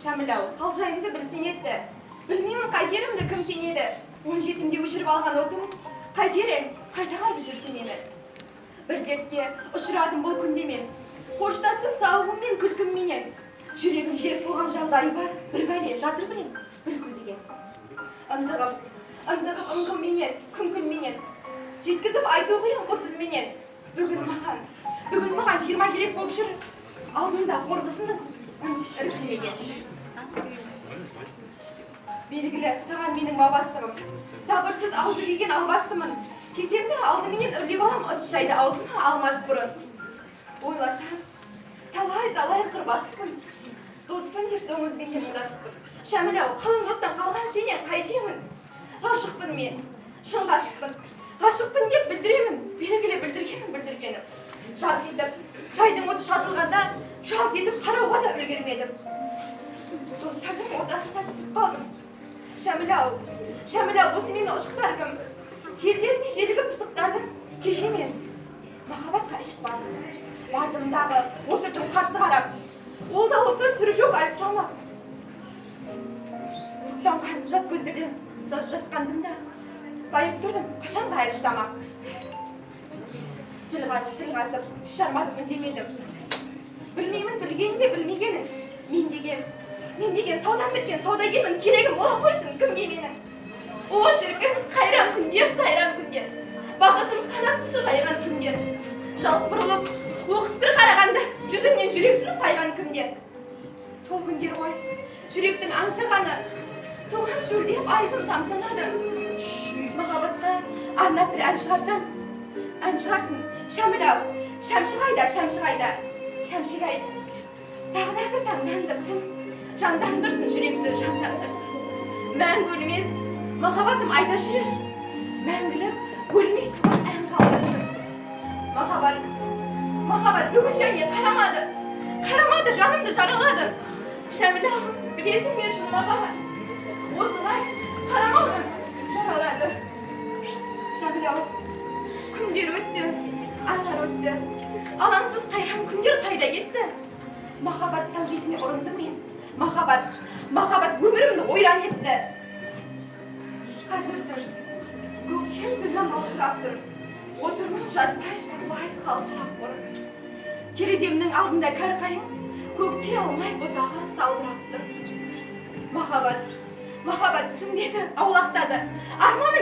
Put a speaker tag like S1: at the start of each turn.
S1: Шәміл-ау, қал жайымды білсең етті. Білмеймін қайтерімді кім сенеді. 17-імде өшіріп алған отым, қайтерем, қайта қарбы жүрсен еді. Бір дертке ұшырадым бұл күнде мен. Қоштастым сауығыммен, күлкімменен. Жүрегім жерік болған жағдайы бар, бір бәле жатыр білем, бір күлдеген. Ындығым ыңғымменен, күн-күнменен. Жеткізіп айту қиын құртылменен. Бүгін маған 20 керек болып жүр. Алдында қорғысының іркілмеген. Белгілі, саған менің мабастығым. Сабырсыз аузы киген албастымын. Кесемді алдыменен үрлеп алам ыс шайды аузыма алмас бұрын. Ойласам, талай қырбаспын. Доспын деп доңызбен жемдасыппын. Шәміл-ау, қалың достан қалған сенен қайтемін. Ғашықпын мен, шын ғашықпын. Ғашықпын деп білдіремін, белгілі білдіргенім. Жарқ етіп, жайдың оты шашылғанда, жалт етіп қарауға да үлгермедім. Достардың ортасында түсіп қалдым. Шәміл-ау, осы мені ұшықтар кім? Жерлеріне желігіп пысықтардың кеше мен махаббатқа ішіп бардым. Бардымдағы отырдым қарсы қарап. Ол да отыр, түрі жоқ әлі сұрамақ. Сұқтанған жат көздерден жасқандым да. Байып тұрдым, қашан әлі шыдамақ. Тіл қатып, тіс жармадым, үндемедім. Білмеймін, білгенін де білмегенін. Мен деген саудан біткен саудагермін, керегім бола қойсын кімге менің. О шіркін, қайран күндер, сайран күндер. Бақытым қанат құшы жайған күндер. Жалт бұрылып, оқыс бір қарағанда, жүзіңнен жүрексініп қайған күндер. Сол күндер ғой, жүректің аңсағаны, соған шөлдеп айызым тамсанады. Махаббатқа арнап бір ән шығарсам, ән шығарсын. Шәміл-ау, шәмші қайда. Шәмші-ай, тағы да бір таңдандырсын, жандандырсын, жүректі жандандырсын. Мәңгі өлмес, махаббатым айда жүрер, мәңгілік өлмей туған ән қалдырсын. Махаббат бүгін және қарамады, жанымды жаралады. Шәміл-ау, білесің мен үшін махаббат, осылай қарамаудан жаралады. Шәміл-ау, күндер өтті, айлар өтті. Алаңсыз қайран күндер қайда кетті. Махаббат сәулесіне ұрынды мен. Махаббат өмірімді ойран етті. Қазір тұр, көктем күннен маужырап тұр. Отырмын жазбай қалшырап бұр. Тереземнің алдында кәрқайың, көкте алмай бұтаға саудырап тұр. Махаббат түсінбеді, аулақтады. Арманым